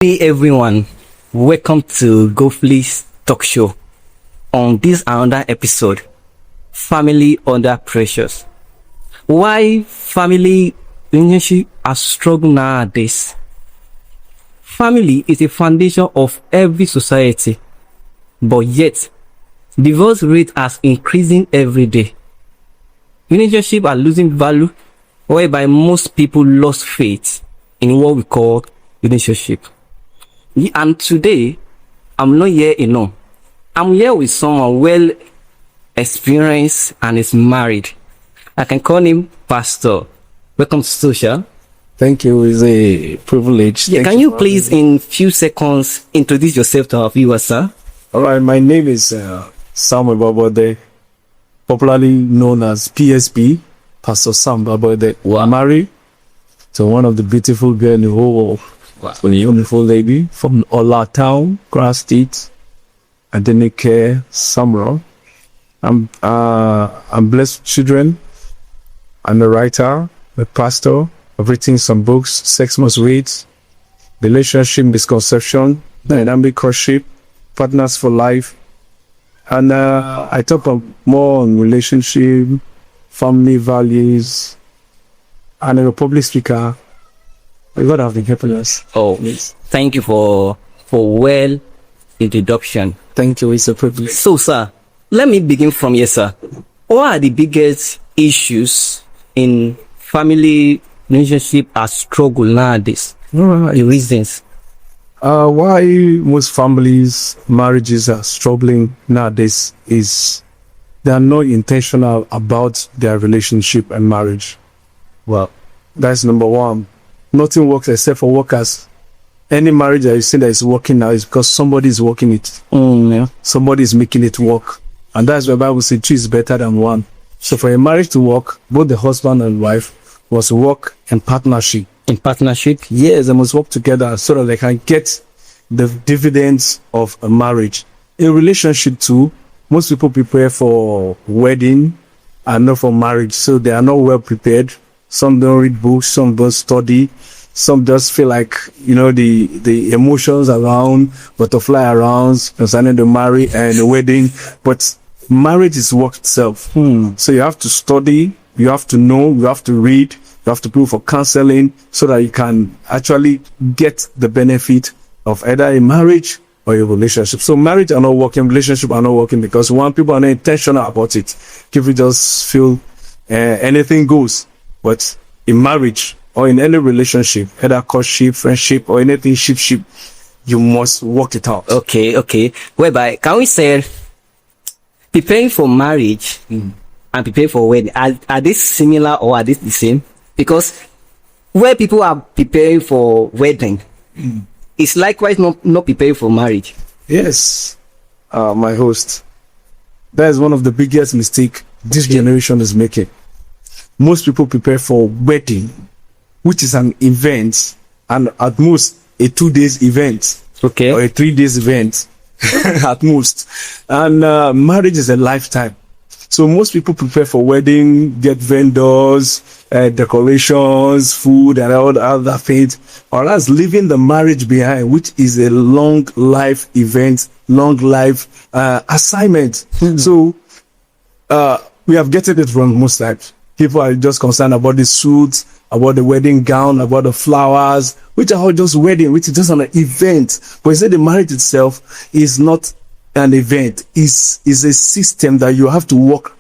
Hey everyone, welcome to Govilix talk show. On this another episode, family under pressures. Why family relationship are struggling nowadays? Family is a foundation of every society, but yet divorce rate is increasing every day. Relationships are losing value, whereby most people lost faith in what we call relationship. And today, I'm not here alone. I'm here with someone well experienced and is married. I can call him Pastor. Welcome to Social. Thank you. It's a privilege. Yeah, can you please, in few seconds, introduce yourself to our viewers, sir? All right. My name is Samuel Babaode, popularly known as PSP, Pastor Samuel Babaode. Wow. I'm married to one of the beautiful girls in the whole world. Wow. A beautiful lady from Ola Town, Grass State. I didn't care, Samuel. I'm blessed with children. I'm a writer, a pastor. I've written some books, Sex Must Wait, Relationship Misconception, Dynamic Courtship, Partners for Life. And I talk more on relationship, family values, and I'm a public speaker. God have been helping us. Oh, yes. Thank you for well introduction. Thank you. It's a privilege. So, sir, let me begin from here, sir. What are the biggest issues in family relationship are struggle nowadays? The reasons. Why most families, marriages are struggling nowadays is they are not intentional about their relationship and marriage. Well, that's number one. Nothing works except for workers. Any marriage that you see that is working now is because somebody is working it. yeah. Somebody is making it work. And that's why the Bible says two is better than one. So for a marriage to work, both the husband and wife must work in partnership. In partnership? Yes, they must work together so that they can get the dividends of a marriage. In relationship too, most people prepare for wedding and not for marriage. So they are not well prepared. Some don't read books, some don't study, some just feel like, the emotions around, butterfly around concerning the marriage and the wedding. But marriage is work itself. So you have to study, you have to know, you have to read, you have to go for counseling so that you can actually get the benefit of either a marriage or a relationship. So marriage are not working, relationship are not working because one, people are not intentional about it. People just feel anything goes. But in marriage or in any relationship, either courtship, friendship, or anything ship, you must work it out. Okay. Whereby, can we say preparing for marriage and preparing for wedding, are they similar or are they the same? Because where people are preparing for wedding, it's likewise not preparing for marriage. Yes, my host. That is one of the biggest mistakes this generation is making. Most people prepare for wedding, which is an event, and at most a 2 days event, Okay. or a 3 days event, at most. And marriage is a lifetime. So most people prepare for wedding, get vendors, decorations, food, and all the other things, or else leaving the marriage behind, which is a long life event, long life assignment. So we have getting it wrong most times. People are just concerned about the suits, about the wedding gown, about the flowers, which are all just wedding, which is just an event. But you say the marriage itself is not an event. Is a system that you have to walk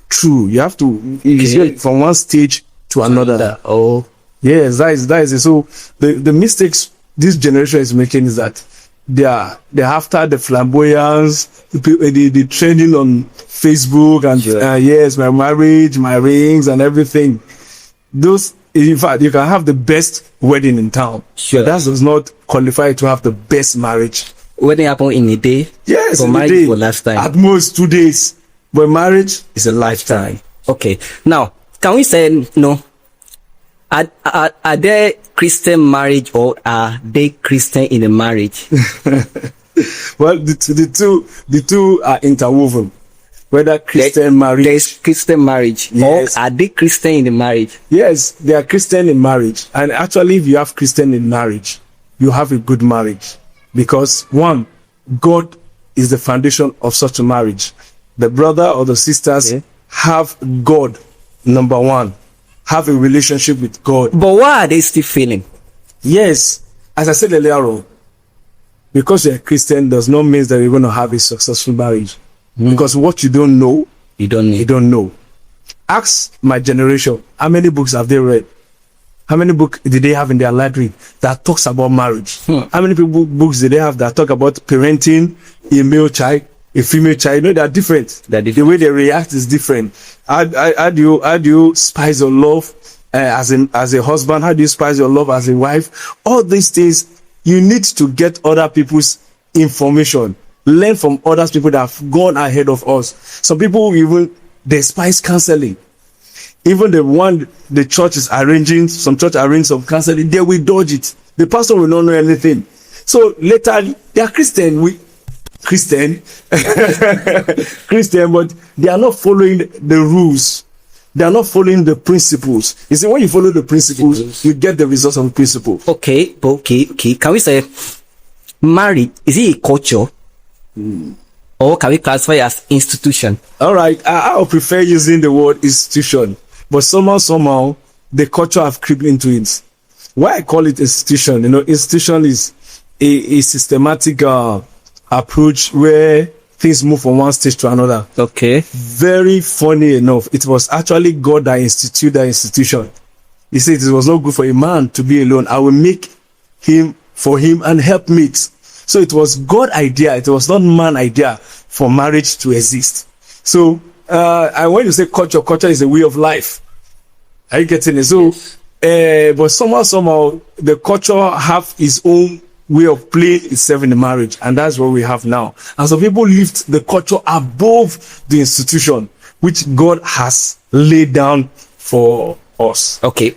through. You have to from one stage to another. Oh, yes, that is it. So the mistakes this generation is making is that they're after the flamboyance, the trending on Facebook and yes, my marriage, my rings and everything. Those, in fact, you can have the best wedding in town. Sure. That does not qualify to have the best marriage. Wedding happen in a day. Yes, for in marriage a day. For lifetime. At most 2 days. But marriage is a lifetime. Okay. Now, can we say are there Christian marriage or are they Christian in the marriage? Well, the two are interwoven. Whether Christian marriage. There's Christian marriage. Yes. Or are they Christian in the marriage? Yes, they are Christian in marriage. And actually, if you have Christian in marriage, you have a good marriage. Because one, God is the foundation of such a marriage. The brother or the sisters have God, number one. Have a relationship with God. But why are they still failing? Yes, as I said earlier on, because you're a Christian does not mean that you're going to have a successful marriage. Because what you don't know, You don't you need. don't know. Ask my generation, how many books have they read? How many books did they have in their library that talks about marriage? How many books did they have that talk about parenting a male child, a female child? You know, they're different. They're different. The way they react is different. How do you spice your love as a husband? How do you spice your love as a wife? All these things, you need to get other people's information. Learn from other people that have gone ahead of us. Some people even despise counseling. Even the church is arranging, some church arrange some counseling, they will dodge it. The pastor will not know anything. So later, they are Christian, Christian, but they are not following the rules. They are not following the principles. You see, when you follow the principles, you get the results of the principle. Okay. Can we say marriage, is it a culture? Or can we classify it as institution? All right, I would prefer using the word institution, but somehow the culture have crept into it. Why I call it institution? You know, institution is a systematic approach where things move from one stage to another. Okay. Very funny enough, it was actually God that instituted that institution. He said it was not good for a man to be alone. I will make him for him and help meet. So it was God idea. It was not man idea for marriage to exist. So, and when you say culture is a way of life. Are you getting it? So, but somehow the culture have its own way of playing itself in the marriage. And that's what we have now. And so people lift the culture above the institution, which God has laid down for us. Okay.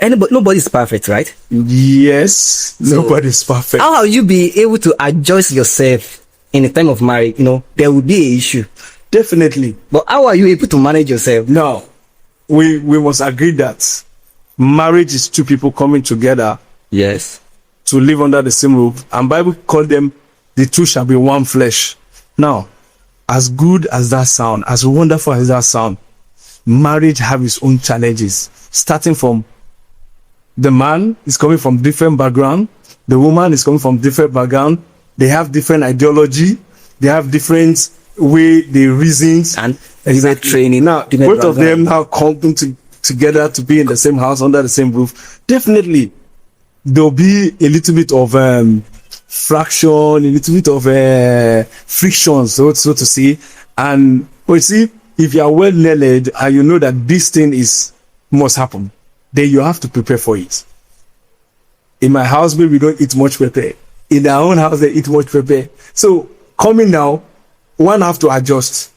Nobody is perfect, right? Yes, nobody's perfect. How will you be able to adjust yourself in the time of marriage? There will be an issue. Definitely. But how are you able to manage yourself? Now, we must agree that marriage is two people coming together Yes. to live under the same roof. And Bible called them, the two shall be one flesh. Now, as good as that sound, as wonderful as that sound, marriage have its own challenges. Starting from the man is coming from different background, the woman is coming from different background, they have different ideology, they have different way they reasons And different training. Now, both of them now coming together to be in the same house under the same roof. Definitely, there'll be a little bit of fraction, a little bit of friction, so to say. And you see, if you are well knowledge and you know that this thing must happen, then you have to prepare for it. In my house, maybe we don't eat much pepper. In our own house, they eat much pepper. So coming now, one have to adjust.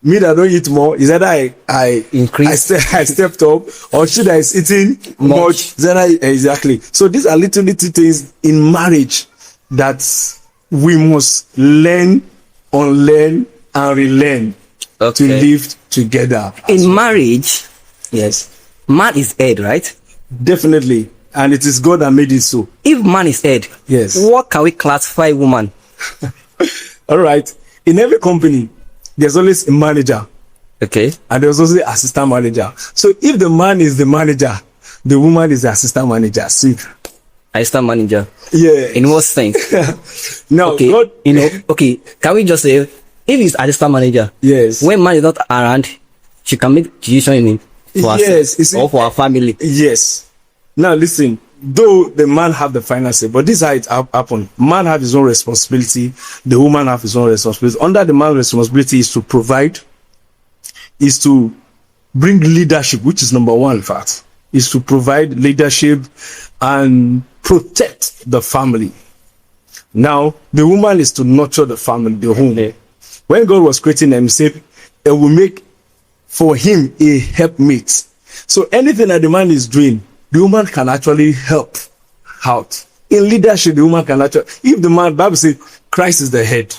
Me that don't eat more, is that I Increase. I stepped up, or should I is eating much? Exactly. So these are little things in marriage that we must learn, unlearn, and relearn to live together. In marriage, Yes, man is head, right? definitely, and it is God that made it so. If man is head, Yes. what can we classify woman? All right. In every company, there's always a manager, Okay. and there's also the assistant manager. So if the man is the manager, the woman is the assistant manager. See, Assistant manager. yeah. In what sense? Now, Okay. God, Okay. Can we just say, if it's assistant manager, yes, when man is not around, she can make decision for Yes, herself you see- or for her family. yes. Now listen. Though the man have the finances, but this is how it happen. Man have his own responsibility. The woman have his own responsibility. Under the man's responsibility is to provide, is to bring leadership, which is number one. In fact, is to provide leadership and protect the family. Now, the woman is to nurture the family, the home. Yeah. When God was creating them, he said, "It will make for him a helpmate." So anything that the man is doing, the woman can actually help out. In leadership, the woman can actually, if the man, Bible says, Christ is the head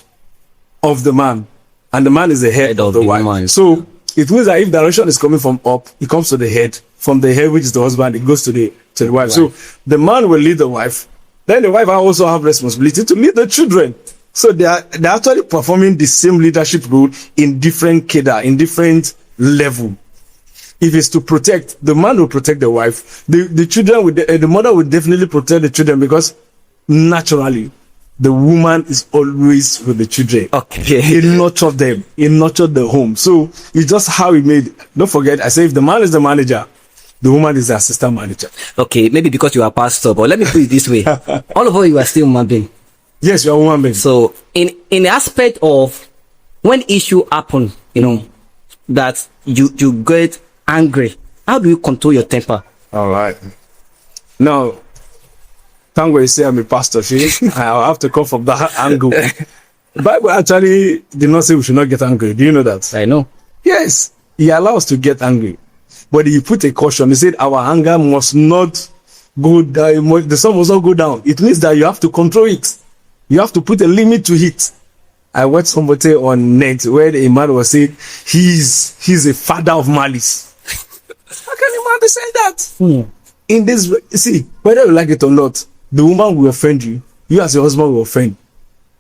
of the man, and the man is the head of the wife. woman. So it means that if direction is coming from up, it comes to the head. From the head, which is the husband, it goes to the wife. So the man will lead the wife, Then the wife also have responsibility to lead the children. So they're actually performing the same leadership role in different cadre, in different level. If it's to protect, the man will protect the wife. The children will, the mother will definitely protect the children, because naturally the woman is always with the children. Okay. He nurtured them. He nurtured the home. So it's just how he made. Don't forget, I say if the man is the manager, the woman is the assistant manager. Okay, maybe because you are pastor, but let me put it this way: all of you are still human being. Yes, you are a woman being. So in the aspect of when issue happen, that you get angry, how do you control your temper? All right. Now, thank God you say I'm a pastor. I have to come from that angle. The Bible actually did not say we should not get angry. Do you know that? I know. Yes, he allows us to get angry, but he put a caution. He said our anger must not go down. The sun must not go down. It means that you have to control it. You have to put a limit to it. I watched somebody on net where a man was saying he's a father of malice. How can a man be saying that? In this, see, whether you like it or not, the woman will offend you. You as your husband will offend,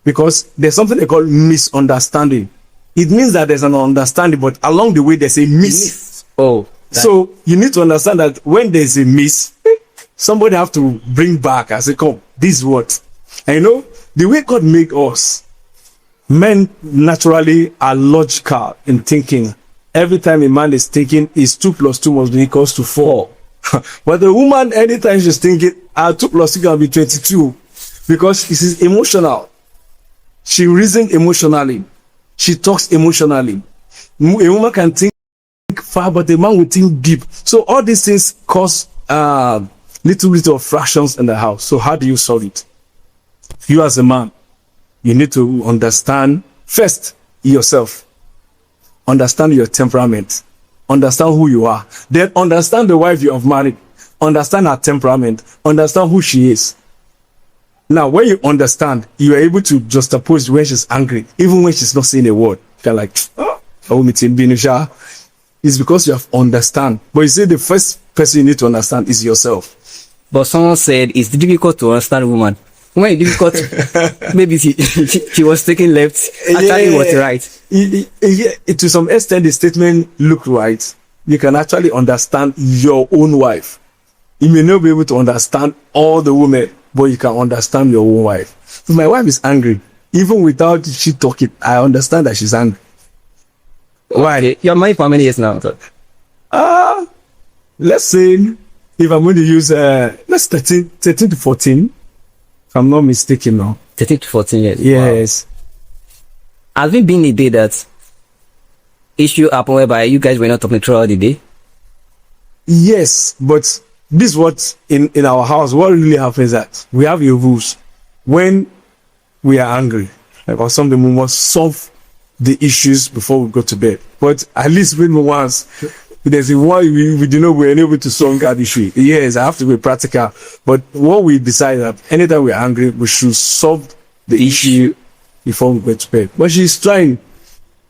because there's something they call misunderstanding. It means that there's an understanding, but along the way there's a miss. Oh, so you need to understand that when there's a miss, somebody have to bring back and say, "Come, this is what." And the way God made us, men naturally are logical in thinking. Every time a man is thinking, is 2 + 2 must be equals to 4. But the woman, anytime she's thinking, 2 + 2 can be 22, because this is emotional. She reasons emotionally. She talks emotionally. A woman can think far, but a man will think deep. So all these things cause little bit of fractions in the house. So how do you solve it? You as a man, you need to understand first yourself. Understand your temperament. Understand who you are. Then understand the wife you have married. Understand her temperament. Understand who she is. Now, when you understand, you are able to juxtapose when she's angry, even when she's not saying a word. You're like, it's because you have understand. But you see, the first person you need to understand is yourself. But someone said it's difficult to understand a woman. When it's difficult, maybe she was taking left. Actually, was right. To some extent, the statement looked right. You can actually understand your own wife. You may not be able to understand all the women, but you can understand your own wife. If my wife is angry, even without she talking, I understand that she's angry. Why? Okay. You're married for how many years now? Let's say, if I'm going to use, let's 13 to 14. If I'm not mistaken now. 13 to 14 years. Yes. Wow. Has it been a day that issue happened whereby you guys were not talking throughout the day? Yes, but this is what in our house, what really happens is that we have a rules. When we are angry about something, we must solve the issues before we go to bed. But at least when once there's a why we do not we're unable to solve that issue. Yes, I have to be practical. But what we decide that anytime we're angry, we should solve the issue before we go to bed. But she's trying.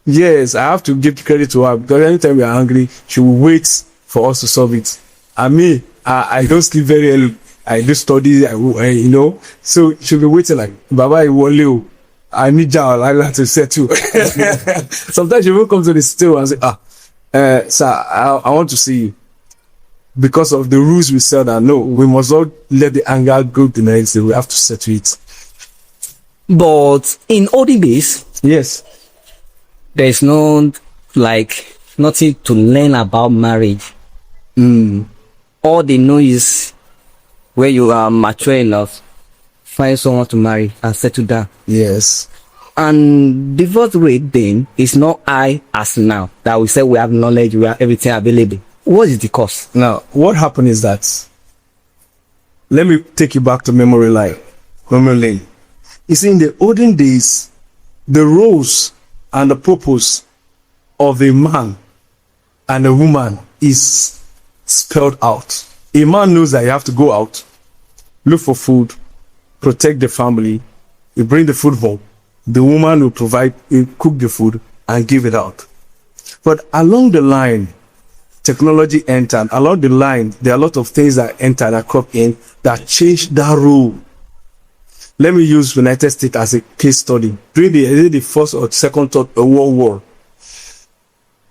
Yes, I have to give credit to her, because anytime we are angry, she will wait for us to solve it. And me, I don't sleep very early. I do study, so she'll be waiting like, Baba, I need y'all, I like to settle. Sometimes she will come to the store and say, sir, I want to see you. Because of the rules we said that no, we must not let the anger go the next day. We have to settle it. But in olden days, yes, there is nothing to learn about marriage. All they know is when you are mature enough, find someone to marry and settle down. Yes. And divorce rate then is not high as now that we say we have knowledge, we have everything available. What is the cost? Now, what happened is that, let me take you back to memory lane. You see, in the olden days, the roles and the purpose of a man and a woman is spelled out. A man knows that you have to go out, look for food, protect the family, you bring the food home. The woman will provide, will cook the food and give it out. But along the line, technology entered. Along the line, there are a lot of things that entered, that crop in, that changed that role. Let me use United States as a case study. During the first or second World War,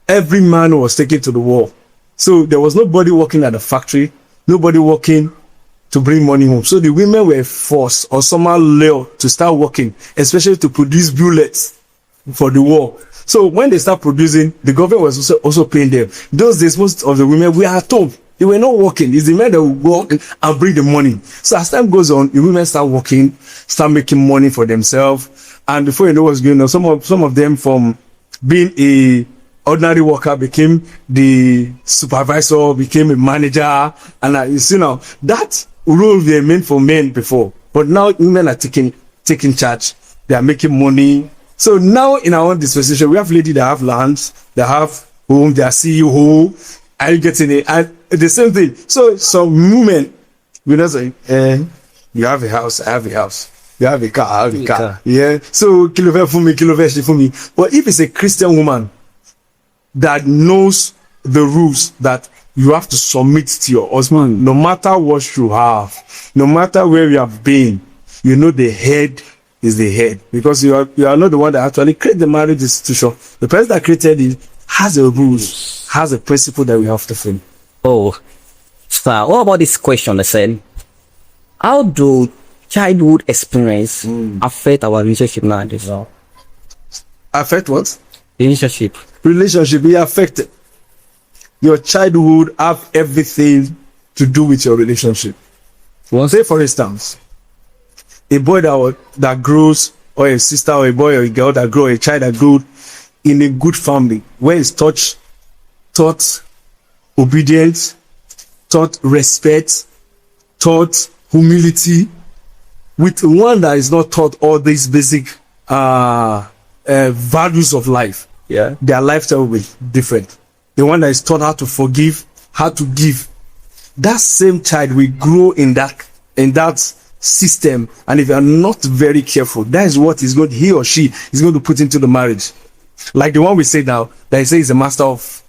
every man was taken to the war. So there was nobody working at the factory, nobody working to bring money home. So the women were forced or somehow lured to start working, especially to produce bullets for the war. So when they start producing, the government was also paying them. Those days, most of the women were at home. They were not working. It's the men that will work and bring the money. So as time goes on, the women start working, start making money for themselves. And before you know what's going on, some of them from being a ordinary worker became the supervisor, became a manager. And you see now, that role were meant for men before. But now women are taking charge. They are making money. So now in our own dispensation, we have ladies that have lands, they have home, they are CEO. Are you getting it? And the same thing. So some women will not say, you have a house, I have a house. You have a car, I have a car. Yeah. So kilover for me. But if it's a Christian woman that knows the rules that you have to submit to your husband, no matter what you have, no matter where you have been, you know the head is the head, because you are not the one that actually created the marriage institution. The person that created it has a rules, has a principle that we have to follow. Oh, sir, what about this question? I said, how do childhood experience affect our relationship nowadays? Affect what? Relationship Be affected. Your childhood have everything to do with your relationship. Say, for instance, a boy that grows, or a sister or a boy or a girl that grows, a child that grows in a good family, where is taught obedience, taught respect, taught humility, with one that is not taught all these basic values of life, their lifestyle will be different. The one that is taught how to forgive, how to give, that same child will grow in that system. And if you are not very careful, that is what he or she is going to put into the marriage. Like the one we say now, that he says is a master of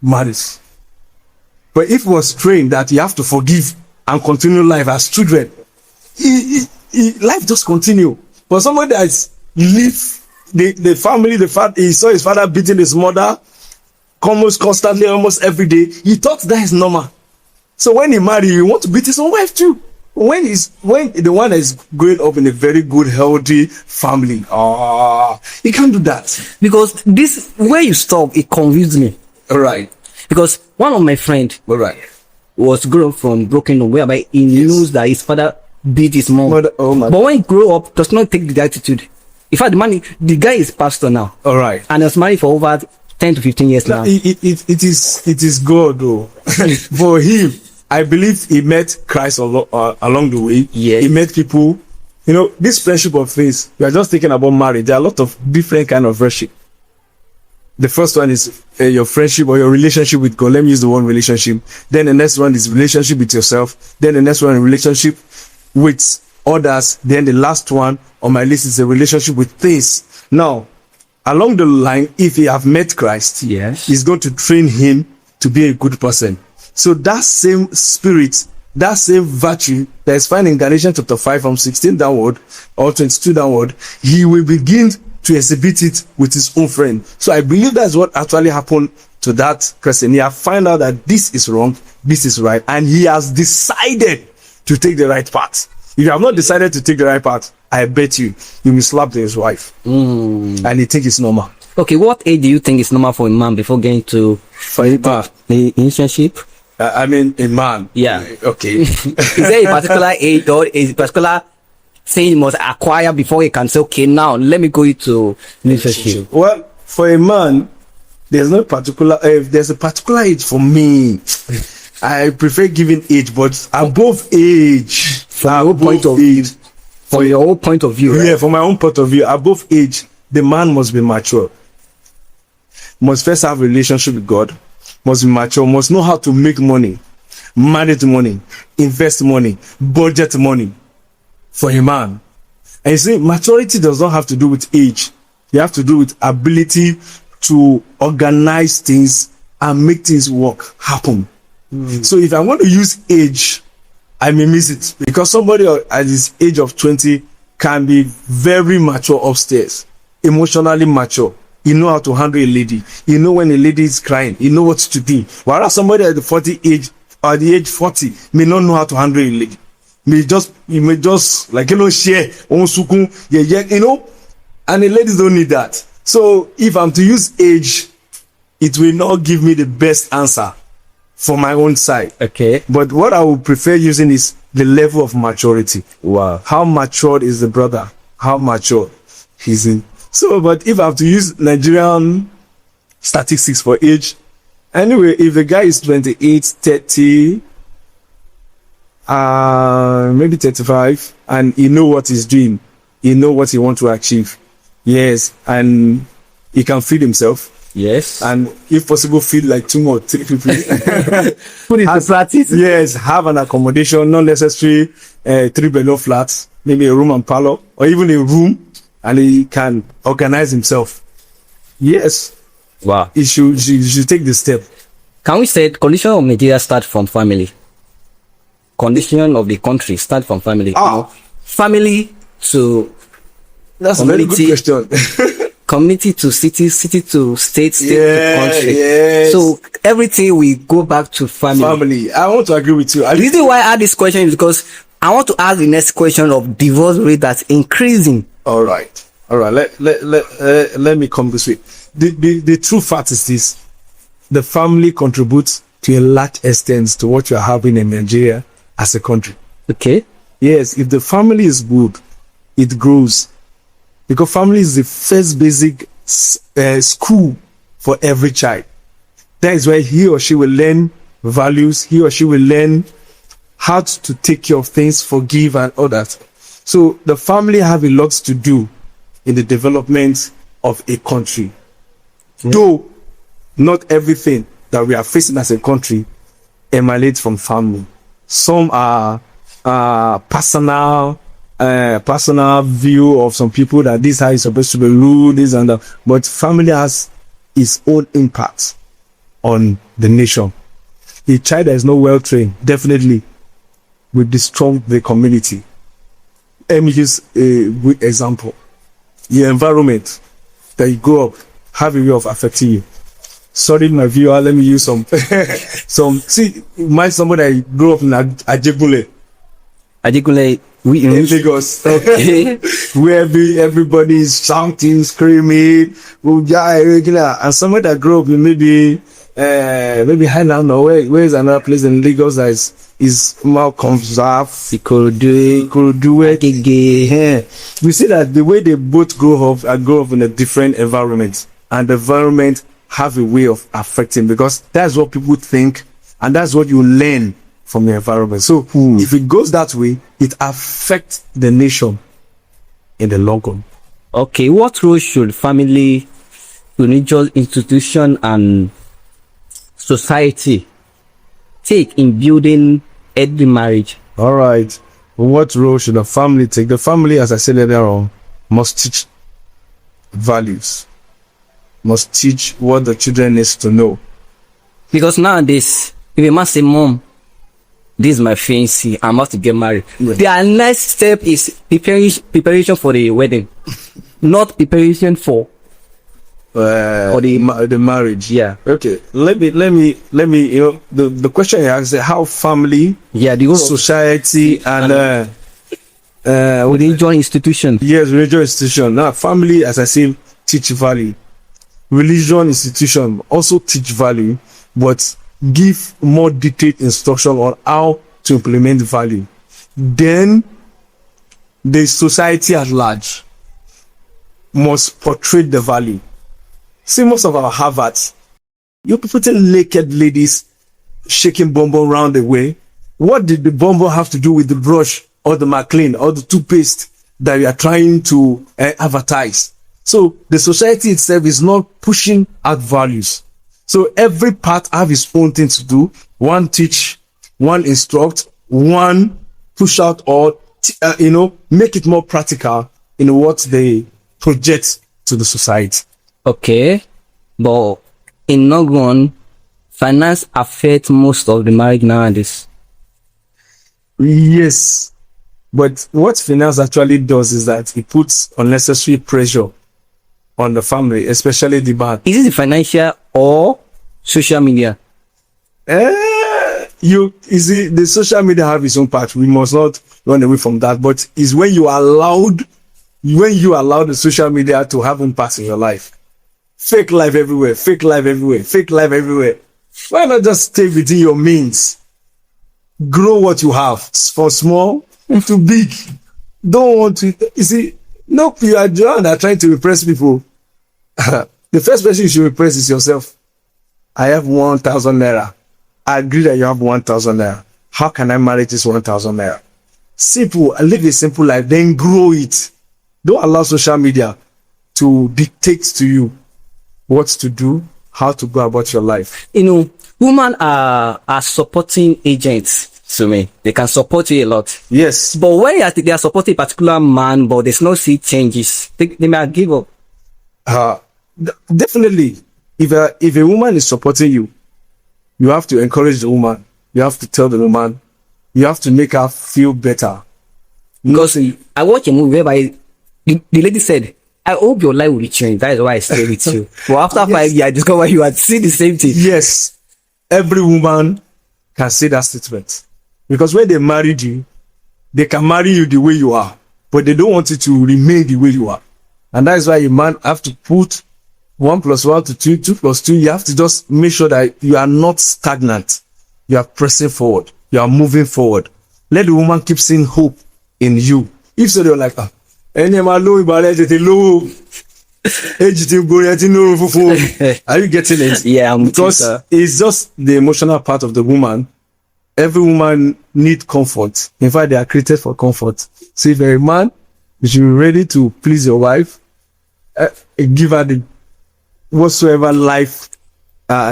marriage. But if it was trained that you have to forgive and continue life as children, life just continue. But somebody that is the family, he saw his father beating his mother almost constantly, almost every day. He thought that is normal. So when he married, he want to beat his own wife too. When the one that is growing up in a very good, healthy family, he can't do that. Because this, where you stop, it confused me. All right. Because one of my friends was grown from broken home, whereby he knows that his father beat his mom. But when he grew up, does not take the attitude. In fact, the guy is pastor now. All right. And was married for over 10 to 15 years now. It is God, though. For him, I believe he met Christ along the way. Yeah. He met people. You know, this friendship of faith, we are just thinking about marriage. There are a lot of different kind of friendship. The first one is your friendship or your relationship with God. Let me use the word relationship. Then the next one is relationship with yourself. Then the next one is relationship with others. Then the last one on my list is a relationship with things. Now, along the line, if he have met Christ, he's going to train him to be a good person. So that same spirit, that same virtue that is found in Galatians chapter 5 from 16 downward or 22 downward, he will begin to exhibit it with his own friend. So I believe that's what actually happened to that person. He has found out that this is wrong, this is right, and he has decided to take the right path. If you have not decided to take the right path, I bet you will slap his wife. And he think it's normal. Okay, what age do you think is normal for a man before getting to the relationship? I mean, a man. Yeah. Okay. Is there a particular age or a particular thing he must acquire before he can say, okay, now let me go into relationship? Well, for a man, there's no particular. There's a particular age for me. I prefer giving age, but above age. From your point of view. For your own point of view. Yeah, from my own point of view, above age, the man must be mature. Must first have a relationship with God. Must be mature. Must know how to make money, manage money, invest money, budget money. For a man. And you see, maturity does not have to do with age. You have to do with ability to organize things and make things happen. So if I want to use age, I may miss it, because somebody at this age of 20 can be very mature upstairs, emotionally mature. You know how to handle a lady. You know when a lady is crying. You know what to do. Whereas somebody at the 40 age, or the age 40, may not know how to handle a lady. You may just like, share, and the ladies don't need that. So if I'm to use age, it will not give me the best answer for my own side. Okay. But what I would prefer using is the level of maturity. Wow. How matured is the brother? How mature he's in? So, but if I have to use Nigerian statistics for age, anyway, if the guy is 28, 30, maybe 35, and he know what he's doing, he know what he want to achieve, yes, and he can feed himself, yes, and if possible, feed like 2 or 3 people. put it to practice. Yes, have an accommodation, not necessary 3-bedroom flats, maybe a room and parlor, or even a room, and he can organize himself. Yes. Wow. You should take the step. Can we say condition of Nigeria start from family? Condition of the country start from family. Family to that's community, a very good question. community to city, city to state, state to country. Yes. So everything we go back to family. Family. I want to agree with you. The reason why I add this question is because I want to ask the next question of divorce rate that's increasing. All right. Let me come this way. The true fact is this: the family contributes to a large extent to what you are having in Nigeria as a country. Okay. Yes, if the family is good, it grows, because family is the first basic school for every child. That is where he or she will learn values. He or she will learn how to take care of things, forgive, and all that. So the family have a lot to do in the development of a country. Yeah. Though not everything that we are facing as a country emanates from family. Some are personal view of some people that this is supposed to be ruled, this and that. But family has its own impact on the nation. A child that is not well trained definitely will destroy the community. Let me use a good example. Your environment that you grow up have a way of affecting you. Sorry, my viewer, let me use some somebody that grew up in Ajegunle, in Lagos. Okay. Where everybody is shouting, screaming, and somebody that grew up in maybe Highland, or where is another place in Lagos that is more conserved. Ikorodu it. We see that the way they both grow up in a different environment, and the environment have a way of affecting, because that's what people think, and that's what you learn from the environment. So if it goes that way, it affects the nation in the long run. Okay, what role should family, religious institution, and society take in building healthy marriage? All right. What role should a family take? The family, as I said earlier on, must teach values, must teach what the children needs to know. Because nowadays, if a man say, "Mom, this is my fiancé, I'm about to get married," their next step is preparation for the wedding, not preparation for the marriage. Yeah. Okay. Let me. The question here is how family, the society, and religious institution. Yes, religious institution. Now, family, as I say, teach value. Religion institution also teach value, but give more detailed instruction on how to implement value. Then the society at large must portray the value. See, most of our Harvards, you putting naked ladies shaking bonbon around the way. What did the bonbon have to do with the brush or the McLean or the toothpaste that we are trying to advertise? So the society itself is not pushing out values. So every part have its own thing to do. One teach, one instruct, one push out, or make it more practical in what they project to the society. Okay, but in long run, finance affects most of the marriage nowadays. Yes, But what finance actually does is that it puts unnecessary pressure on the family, especially the man. Is it the financial or social media? You see, the social media have its own part. We must not run away from that. But it's when you allow the social media to have impact in your life. Fake life everywhere, fake life everywhere, fake life everywhere. Why not just stay within your means? Grow what you have from small to big. Don't want to, you see, no, you are trying to impress people. The first person you should impress is yourself. I have 1,000 naira. I agree that you have 1,000 naira. How can I manage this 1,000 naira? Simple. Live a simple life, then grow it. Don't allow social media to dictate to you what to do, how to go about your life. You know, women are supporting agents to me. They can support you a lot. Yes. But when they are supporting a particular man, but there's no see changes, they may give up. Definitely. If a woman is supporting you, you have to encourage the woman. You have to tell the woman. You have to make her feel better. Because I watched a movie whereby the lady said, I hope your life will change. That is why I stay with you. But after 5 years, I discovered you had seen the same thing. Yes. Every woman can say that statement. Because when they married you, they can marry you the way you are. But they don't want you to remain the way you are. And that is why a man have to put 1 + 1 to 2, 2 + 2. You have to just make sure that you are not stagnant. You are pressing forward. You are moving forward. Let the woman keep seeing hope in you. If so, they're like, are you getting it? Yeah, because it's just the emotional part of the woman. Every woman needs comfort. In fact, they are created for comfort. So if you're a man, you should be ready to please your wife, give her the whatsoever life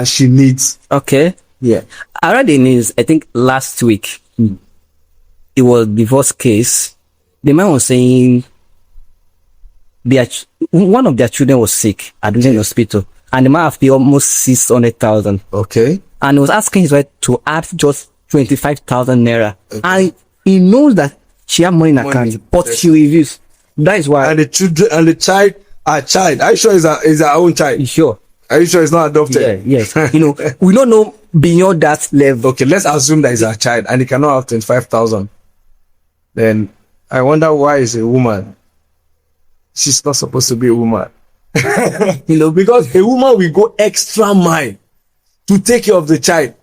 she needs. Okay. Yeah. I read the news, I think last week. It was a divorce case. The man was saying one of their children was sick, admitted in the hospital, and the man have to pay almost 600,000. Okay. And he was asking his wife to add just 25,000 naira. Okay. And he knows that she have money in account, but she refused. That is why. And the children and the child are child. Are you sure is our own child? Sure. Are you sure it's not adopted? Yeah, yes. You know, we don't know beyond that level. Okay, let's assume that it's a child and he cannot have 25,000. Then I wonder why is a woman. She's not supposed to be a woman. You know, because a woman will go extra mile to take care of the child.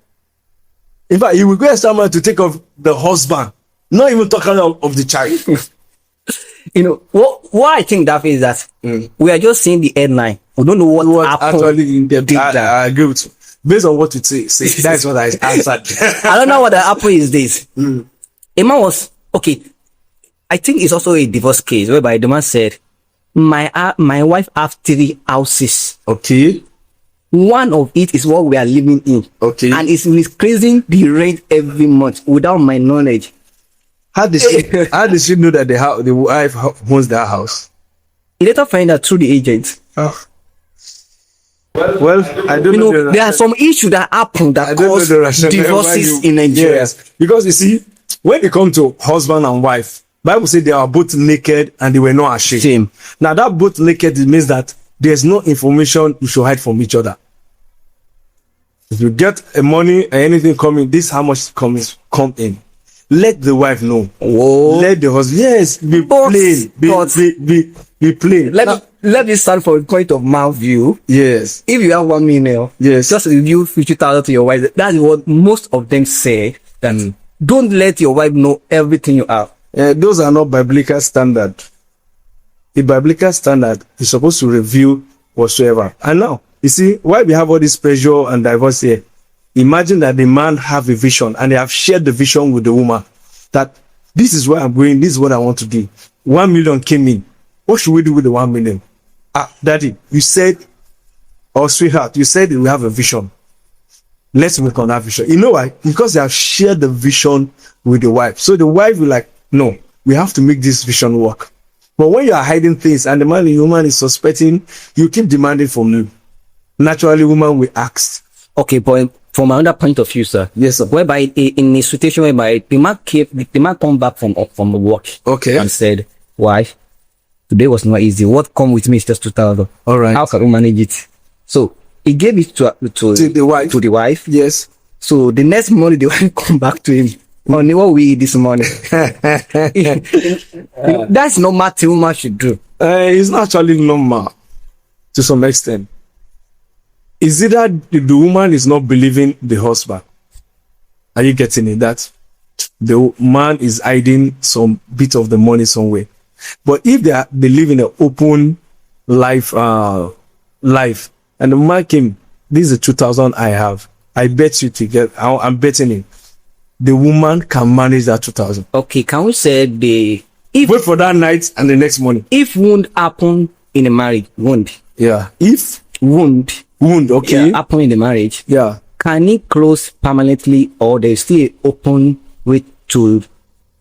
In fact, he will go extra mile to take care of the husband, not even talking of the child. You know, what I think that is that we are just seeing the headline. We don't know what happened. Actually in depth. I agree with you. Based on what you say, that's what I answered. I don't know what the apple is this. A man was, okay, I think it's also a divorce case whereby the man said, my wife have 3 houses. Okay. One of it is what we are living in. Okay. And it's increasing the rent every month without my knowledge. How did she know that the wife owns that house? He later find out through the agent. Oh. Well, I don't know. There are some issues that happen that cause divorces in Nigeria. Yes. Because you see, when it comes to husband and wife, Bible says they are both naked and they were not ashamed. Same. Now that both naked, it means that there's no information you should hide from each other. If you get a money or anything coming, this is how much come in. Let the wife know. Whoa. Let the husband, yes, be plain. Be plain. Let me stand for a point of mouth view. Yes. If you have 1 million, yes, just review 50,000 to your wife. That's what most of them say. That don't let your wife know everything you have. Those are not biblical standard. The biblical standard is supposed to review whatsoever. And now, you see, why we have all this pressure and divorce here? Imagine that the man have a vision and they have shared the vision with the woman that this is where I'm going, this is what I want to do. 1 million came in. What should we do with the 1 million? Daddy, you said, or sweetheart, you said we have a vision. Let's work on that vision. You know why? Because they have shared the vision with the wife. So the wife will like, no, we have to make this vision work. But when you are hiding things and the woman is suspecting, you keep demanding from you. Naturally, woman will ask. Okay, but from another point of view, sir. Yes, sir. Whereby in a situation whereby the man come back from work. Okay. And said, wife, today was not easy. What come with me is just 2,000. All right. How can we manage it? So he gave it to the wife. To the wife. Yes. So the next morning, the wife come back to him. Honey, what we eat this morning? That's normal thing woman should do. It's not actually normal to some extent. Is it that the woman is not believing the husband? Are you getting it? That the man is hiding some bit of the money somewhere. But if they live in an open life, and the man came, this is 2,000 I have. I bet you to get. I'm betting it. The woman can manage that 2,000. Okay, can we say wait for that night and the next morning? If wound happen in a marriage, yeah. If wound, okay, happen in the marriage, yeah. Can it close permanently, or there's still open way to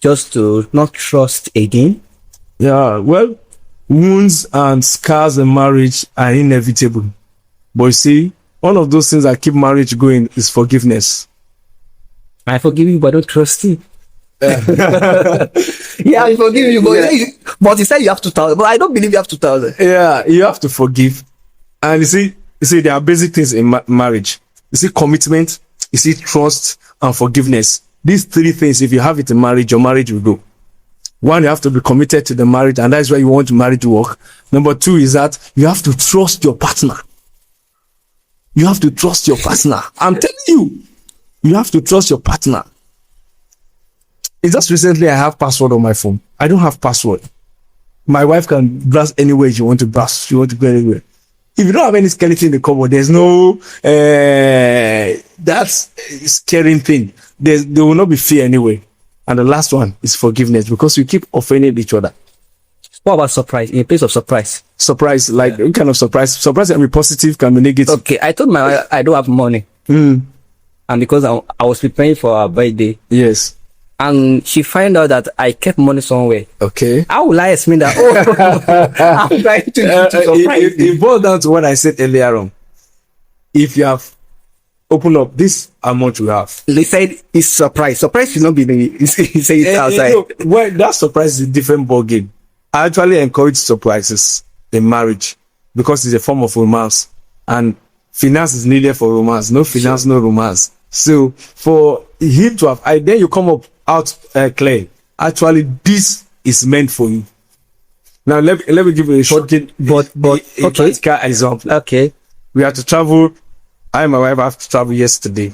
just to not trust again? Yeah, well, wounds and scars in marriage are inevitable. But you see, one of those things that keep marriage going is forgiveness. I forgive you, but I don't trust you. Yeah, I forgive you, but you said you have 2,000. But I don't believe you have 2,000. Yeah, you have to forgive. And you see, there are basic things in marriage. You see, commitment, you see, trust, and forgiveness. These three things, if you have it in marriage, your marriage will go. One, you have to be committed to the marriage, and that's why you want marriage to work. Number two is that you have to trust your partner. You have to trust your partner. I'm telling you, you have to trust your partner. It's just recently I have password on my phone. I don't have password. My wife can browse anywhere she want to browse. She want to go anywhere. If you don't have any skeleton in the cupboard, there's no that's a scaring thing. There will not be fear anyway. And the last one is forgiveness, because we keep offending each other. What about surprise? In a place of surprise? Surprise, like what kind of surprise? Surprise can be positive, can be negative. Okay, I told my wife I don't have money. And because I was preparing for her birthday. Yes. And she found out that I kept money somewhere. Okay. How will I explain that? Oh, I'm trying to surprise it boils down to what I said earlier on. If you have opened up this amount you have. They said it's surprise. Surprise should not be the outside. Well, that surprise is a different ball game. I actually encourage surprises in marriage because it's a form of romance, and finance is needed for romance. No finance, no romance. So for him to have, then you come up out clear. Actually, this is meant for you. Now let me give you a short, practical example. Okay, we have to travel. I and my wife have to travel yesterday,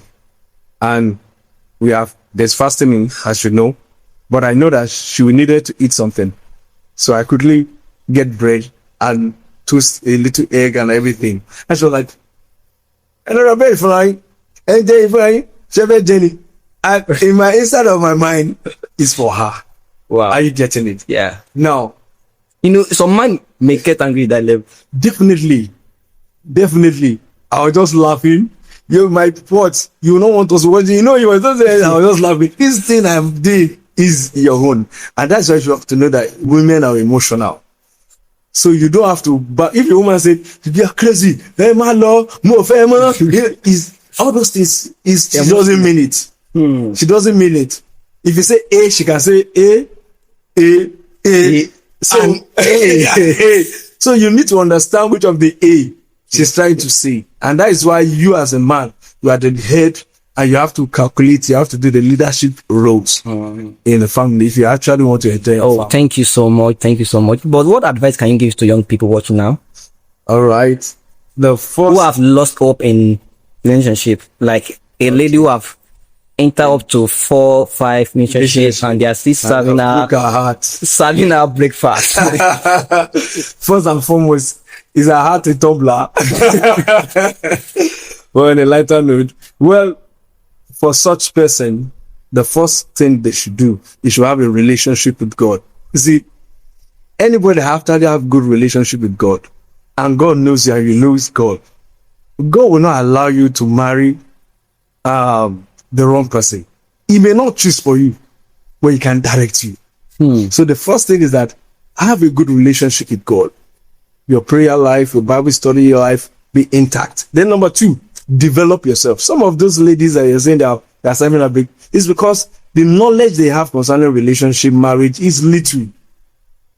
and there's fasting, as you know, but I know that she needed to eat something. So I quickly get bread and toast a little egg and everything. And she was like, and in my inside of my mind, it's for her. Wow. Are you getting it? Yeah. Now, some man may get angry at that level. Definitely. I was just laughing. My thoughts, you don't want us to watch. You were just saying, I was just laughing. This thing I'm doing is your own. And that's why you have to know that women are emotional. So you don't have to, but if a woman said, you're crazy, hey, my love, more famous, all those things, she doesn't mean it. She doesn't mean it. If you say A, she can say A. So you need to understand which of the A she's trying to say. And that is why you as a man, you are the head, and you have to calculate, you have to do the leadership roles in the family if you actually want to enter your family. Thank you so much. But what advice can you give to young people watching now? All right. The first who have lost hope in relationship, like a lady who have entered up to 4-5 relationships and they are still serving her breakfast. First and foremost, is her heart a tumbler? Well, on a lighter note, for such person, the first thing they should do is to have a relationship with God. You see, anybody after they have good relationship with God, and God knows you and you know it's God, God will not allow you to marry the wrong person. He may not choose for you, but he can direct you. So the first thing is that have a good relationship with God. Your prayer life, your Bible study life be intact. Then number two, develop yourself. Some of those ladies that you're saying that are having a big, is because the knowledge they have concerning relationship, marriage is little.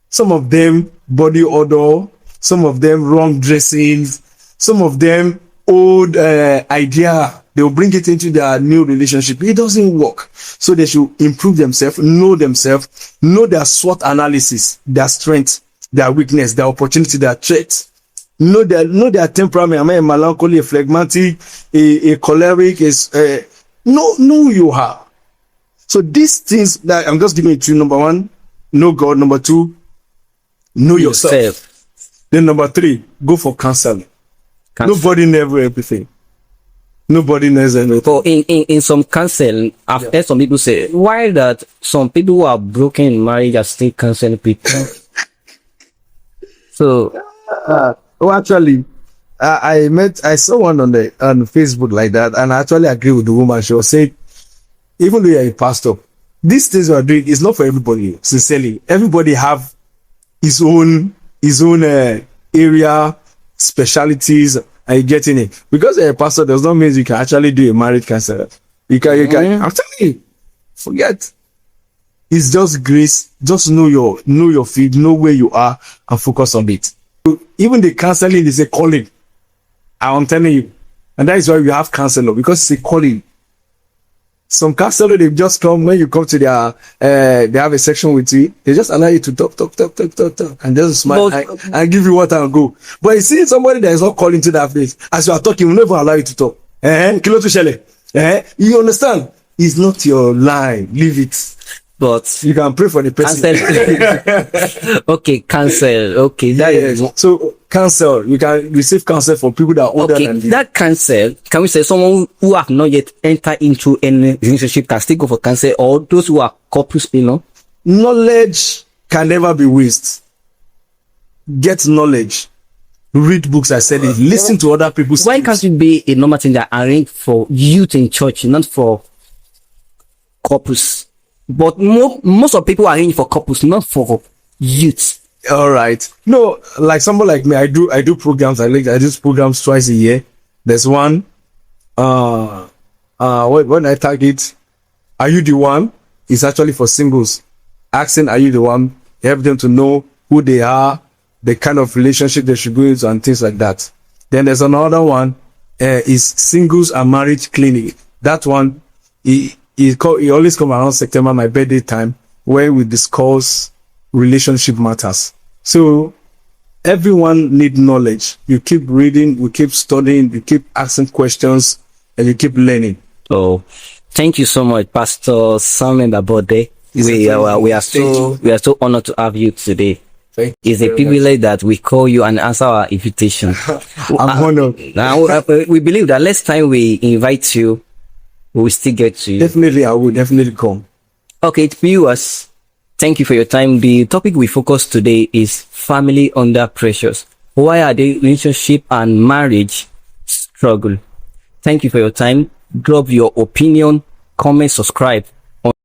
Some of them body odor, some of them wrong dressings, some of them old idea. They will bring it into their new relationship. It doesn't work. So they should improve themselves, know their SWOT analysis, their strength, their weakness, their opportunity, their threats. Know their temperament. Am I a melancholy, a phlegmatic, a choleric? Know who you are. So these things that I'm just giving it to you. Number one, know God. Number two, know yourself. Then number three, go for counseling. Nobody knows everything. Nobody knows anything. So in some counsel, I've heard some people say, why that some people who are broken in marriage are still counseling people? So, actually, I saw one on Facebook like that, and I actually agree with the woman. She was saying, even though you're a pastor, these things you are doing is not for everybody. Sincerely, everybody have his own area, specialities. Are you getting it? Because you're a pastor does not mean you can actually do a marriage counselor. You can. I'm telling you, forget. It's just grace. Just know your field, know where you are, and focus on it. Even the counseling is a calling. I'm telling you, and that is why we have counselor, because it's a calling. Some counselor, they just come when you come to their they have a section with you. They just allow you to talk, and just smile and give you water and go. But you see somebody that is not calling to that place, as you are talking, will never allow you to talk. You understand? It's not your line. Leave it. But you can pray for the person. Okay, cancel. Okay, that is so cancel. You can receive counsel from people that are older than you. That cancel, can we say someone who have not yet entered into any relationship can still go for cancel, or those who are couples, Knowledge can never be wasted. Get knowledge. Read books. I said it. Listen to other people's. Why can't it be a normal thing that arranged for youth in church, not for couples? But most of people are arranged for couples, not for youth. All right. No, like someone like me, I do programs. I do programs twice a year. There's one. When I target, are you the one? It's actually for singles. Asking, are you the one? Help them to know who they are, the kind of relationship they should go into, and things like that. Then there's another one. Is singles and marriage clinic. That one, he always come around September, my birthday time, where we discuss relationship matters. So everyone need knowledge. You keep reading, you keep studying, you keep asking questions, and you keep learning. Oh, thank you so much, Pastor Samuel Babaode. We are so honored to have you today. It's a privilege that we call you and answer our invitation. I'm honored. Now we believe that next time we invite you, we will still get to you. Definitely, I will definitely come. Okay, viewers, thank you for your time. The topic we focus today is family under pressures. Why are the relationship and marriage struggle? Thank you for your time. Drop your opinion, comment, subscribe.